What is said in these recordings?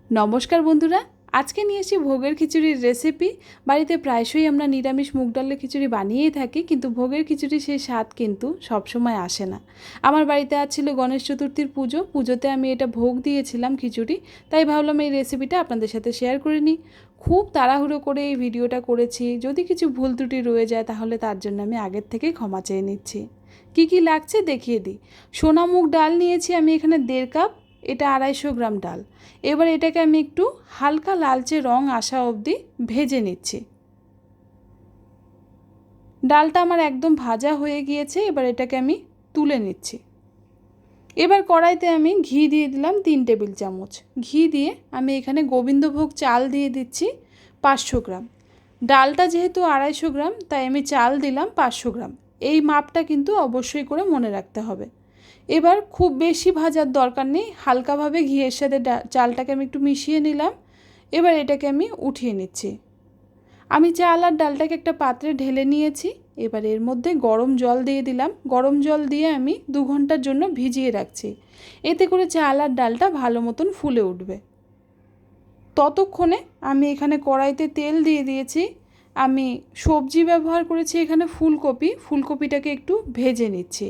नमस्कार बंधुरा आज के निये एसेछि भोगेर खिचुड़िर रेसिपि। बाड़ीते प्रायशई आमरा निरामिष मुग डालेर खिचुड़ि बानिয়েই थाकि, किन्तु भोगेर खिचुड़ि सेई स्वाद किन्तु सब समय आसे ना। आमार बाड़ीते आज छिलो गणेश चतुर्थीर पुजो, पुजोते आमि एटा भोग दियेछिलाम खिचुड़ि, ताई भाबलाम एई रेसिपिटा आपनादेर साथे शेयार करे निই। खूब ताड़ाहुड़ो करे এই ভিডিওটা করেছি, যদি কিছু ভুল ত্রুটি রয়ে যায় তাহলে তার জন্য আমি আগের থেকেই ক্ষমা চেয়ে নিচ্ছি। কি কি লাগছে দেখিয়ে দিই। সোনা মুগ ডাল নিয়েছি আমি এখানে 1.5 কাপ, এটা 250 গ্রাম ডাল। এবার এটাকে আমি একটু হালকা লালচে রং আসা অবধি ভেজে নিচ্ছি। ডালটা আমার একদম ভাজা হয়ে গিয়েছে, এবার এটাকে আমি তুলে নিচ্ছি। এবার কড়াইতে আমি ঘি দিয়ে দিলাম 3 টেবিল চামচ। ঘি দিয়ে আমি এখানে গোবিন্দভোগ চাল দিয়ে দিচ্ছি 500 গ্রাম। ডালটা যেহেতু 250 গ্রাম তাই আমি চাল দিলাম 500 গ্রাম। এই মাপটা কিন্তু অবশ্যই করে মনে রাখতে হবে। এবার খুব বেশি ভাজার দরকার নেই, হালকাভাবে ঘিয়ের সাথে চালটাকে আমি একটু মিশিয়ে নিলাম। এবার এটাকে আমি উঠিয়ে নিচ্ছি। আমি চাল আর ডালটাকে একটা পাত্রে ঢেলে নিয়েছি। এবার এর মধ্যে গরম জল দিয়ে দিলাম। গরম জল দিয়ে আমি 2 ঘন্টার জন্য ভিজিয়ে রাখছি। এতে করে চাল আর ডালটা ভালো মতন ফুলে উঠবে। ততক্ষণে আমি এখানে কড়াইতে তেল দিয়ে দিয়েছি। আমি সবজি ব্যবহার করেছি এখানে ফুলকপি। ফুলকপিটাকে একটু ভেজে নিচ্ছি।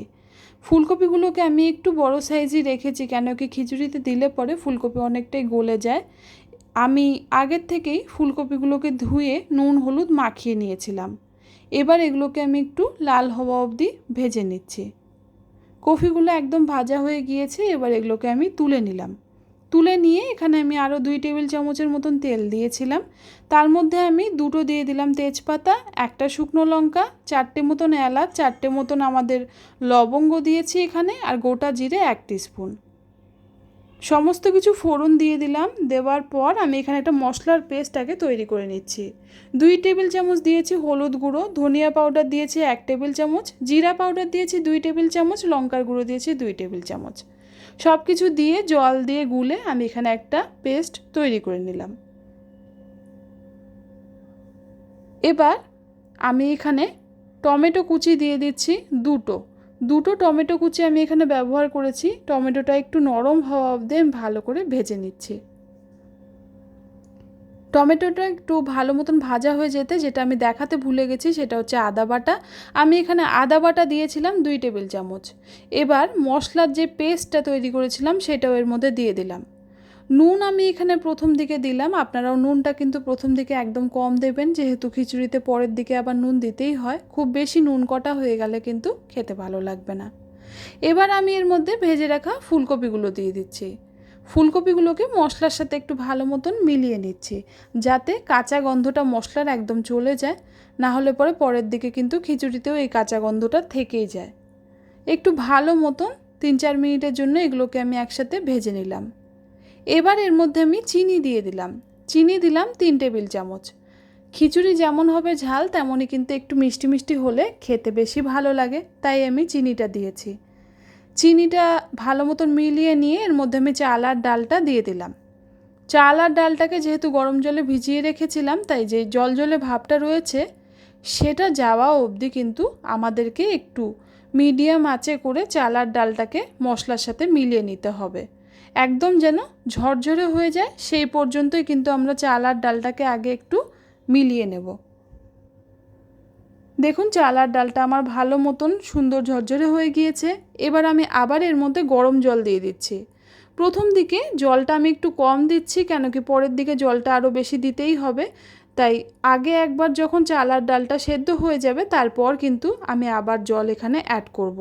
ফুলকপিগুলোকে আমি একটু বড় সাইজই রেখেছি, কেন কি খিচুড়িতে দিলে পরে ফুলকপি অনেকটাই গলে যায়। আমি আগের থেকেই ফুলকপিগুলোকে ধুয়ে নুন হলুদ মাখিয়ে নিয়েছিলাম। এবার এগুলোকে আমি একটু লাল হওয়া অবধি ভেজে নিচ্ছি। কপিগুলো একদম ভাজা হয়ে গিয়েছে, এবার এগুলোকে আমি তুলে নিলাম। তুলে নিয়ে এখানে আমি আরও 2 টেবিল চামচের মতন তেল দিয়েছিলাম। তার মধ্যে আমি 2টো দিয়ে দিলাম তেজপাতা, 1টা শুকনো লঙ্কা, 4টে মতন এলাচ, 4টে মতন আমাদের লবঙ্গ দিয়েছি এখানে, আর গোটা জিরে 1 টিস্পুন। সমস্ত কিছু ফোড়ন দিয়ে দিলাম। দেওয়ার পর আমি এখানে একটা মশলার পেস্ট আগে তৈরি করে নিচ্ছি। 2 টেবিল চামচ দিয়েছি হলুদ গুঁড়ো, ধনিয়া পাউডার দিয়েছি 1 টেবিল চামচ, জিরা পাউডার দিয়েছি 2 টেবিল চামচ, লঙ্কার গুঁড়ো দিয়েছি 2 টেবিল চামচ। সব কিছু দিয়ে জল দিয়ে গুলে আমি এখানে একটা পেস্ট তৈরি করে নিলাম। এবার আমি এখানে টমেটো কুচি দিয়ে দিচ্ছি দুটো টমেটো কুচি আমি এখানে ব্যবহার করেছি। টমেটোটা একটু নরম হওয়া অবধি আমি ভালো করে ভেজে নিচ্ছি। টমেটোটা একটু ভালো মতন ভাজা হয়ে যেতে যেটা আমি দেখাতে ভুলে গেছি সেটা হচ্ছে আদা বাটা। আমি এখানে আদা বাটা দিয়েছিলাম 2 টেবিল চামচ। এবার মশলার যে পেস্টটা তৈরি করেছিলাম সেটাও এর মধ্যে দিয়ে দিলাম। নুন আমি এখানে প্রথম দিকে দিলাম, আপনারাও নুনটা কিন্তু প্রথম দিকে একদম কম দেবেন, যেহেতু খিচুড়িতে পরের দিকে আবার নুন দিতেই হয়। খুব বেশি নুন কটা হয়ে গেলে কিন্তু খেতে ভালো লাগবে না। এবার আমি এর মধ্যে ভেজে রাখা ফুলকপিগুলো দিয়ে দিচ্ছি। ফুলকপিগুলোকে মশলার সাথে একটু ভালো মতন মিলিয়ে নিচ্ছি, যাতে কাঁচা গন্ধটা মশলার একদম চলে যায়। না হলে পরে পরের দিকে কিন্তু খিচুড়িতেও এই কাঁচা গন্ধটা থেকেই যায়। একটু ভালো মতন 3-4 মিনিটের জন্য এগুলোকে আমি একসাথে ভেজে নিলাম। এবার এর মধ্যে আমি চিনি দিয়ে দিলাম। চিনি দিলাম 3 টেবিল চামচ। খিচুড়ি যেমন হবে ঝাল তেমনই কিন্তু একটু মিষ্টি মিষ্টি হলে খেতে বেশি ভালো লাগে, তাই আমি চিনিটা দিয়েছি। চিনিটা ভালো মতন মিলিয়ে নিয়ে এর মধ্যে আমি চাল আর ডালটা দিয়ে দিলাম। চাল আর ডালটাকে যেহেতু গরম জলে ভিজিয়ে রেখেছিলাম, তাই যে জলজলে ভাবটা রয়েছে সেটা যাওয়া অবধি কিন্তু আমাদেরকে একটু মিডিয়াম আঁচে করে চাল আর ডালটাকে মশলার সাথে মিলিয়ে নিতে হবে। একদম যেন ঝরঝরে হয়ে যায় সেই পর্যন্তই কিন্তু আমরা চাল আর ডালটাকে আগে একটু মিলিয়ে নেব। দেখুন চাল আর ডালটা আমার ভালো মতন সুন্দর ঝরঝরে হয়ে গিয়েছে। এবার আমি আবার এর মধ্যে গরম জল দিয়ে দিচ্ছি। প্রথম দিকে জলটা আমি একটু কম দিচ্ছি, কেন কি পরের দিকে জলটা আরও বেশি দিতেই হবে। তাই আগে একবার যখন চাল আর ডালটা সেদ্ধ হয়ে যাবে তারপর কিন্তু আমি আবার জল এখানে অ্যাড করব।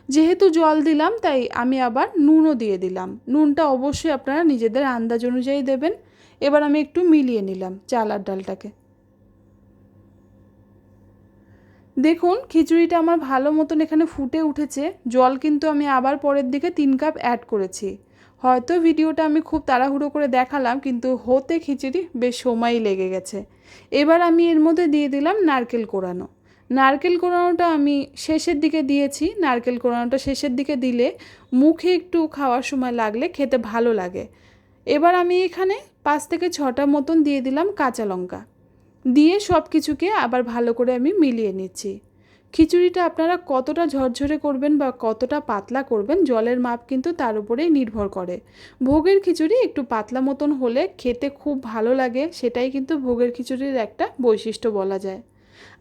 যেহেতু জল দিলাম তাই আমি আবার নুনও দিয়ে দিলাম। নুনটা অবশ্যই আপনারা নিজেদের আন্দাজ অনুযায়ী দেবেন। এবার আমি একটু মিলিয়ে নিলাম চাল আর ডালটাকে। দেখুন খিচুড়িটা আমার ভালো মতন এখানে ফুটে উঠেছে। জল কিন্তু আমি আবার পরের দিকে 3 কাপ অ্যাড করেছি। হয়তো ভিডিওটা আমি খুব তাড়াহুড়ো করে দেখালাম, কিন্তু হতে খিচুড়ি বেশ সময়ই লেগে গেছে। এবার আমি এর মধ্যে দিয়ে দিলাম নারকেল কোড়ানো। নারকেল কোড়ানোটা আমি শেষের দিকে দিয়েছি। নারকেল কোড়ানোটা শেষের দিকে দিলে মুখে একটু খাওয়ার সময় লাগলে খেতে ভালো লাগে। এবার আমি এখানে 5 থেকে 6টা মতন দিয়ে দিলাম কাঁচা লঙ্কা। দিয়ে সব কিছুকে আবার ভালো করে আমি মিলিয়ে নিচ্ছি। খিচুড়িটা আপনারা কতটা ঝরঝরে করবেন বা কতটা পাতলা করবেন জলের মাপ কিন্তু তার উপরেই নির্ভর করে। ভোগের খিচুড়ি একটু পাতলা মতন হলে খেতে খুব ভালো লাগে, সেটাই কিন্তু ভোগের খিচুড়ির একটা বৈশিষ্ট্য বলা যায়।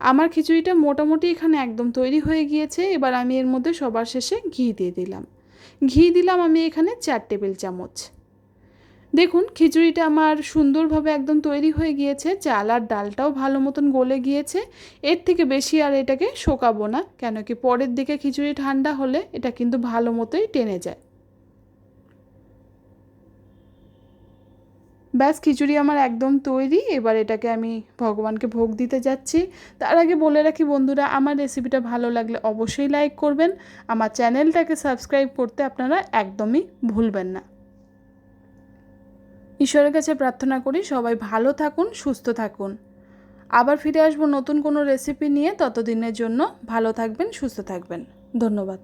আমার খিচুড়িটা মোটামুটি এখানে একদম তৈরি হয়ে গিয়েছে। এবার আমি এর মধ্যে সবার শেষে ঘি দিয়ে দিলাম। ঘি দিলাম আমি এখানে 4 টেবিল চামচ। দেখুন খিচুড়িটা আমার সুন্দরভাবে একদম তৈরি হয়ে গিয়েছে, চাল আর ডালটাও ভালো মতন গলে গিয়েছে। এর থেকে বেশি আর এটাকে শোকাবো না, কেন কি পরের দিকে খিচুড়ি ঠান্ডা হলে এটা কিন্তু ভালো মতোই টেনে যায়। ব্যাস খিচুড়ি আমার একদম তৈরি। এবার এটাকে আমি ভগবানকে ভোগ দিতে যাচ্ছি। তার আগে বলে রাখি বন্ধুরা, আমার রেসিপিটা ভালো লাগলে অবশ্যই লাইক করবেন, আমার চ্যানেলটাকে সাবস্ক্রাইব করতে আপনারা একদমই ভুলবেন না। ঈশ্বরের কাছে প্রার্থনা করি সবাই ভালো থাকুন, সুস্থ থাকুন। আবার ফিরে আসবো নতুন কোনো রেসিপি নিয়ে। ততদিনের জন্য ভালো থাকবেন, সুস্থ থাকবেন। ধন্যবাদ।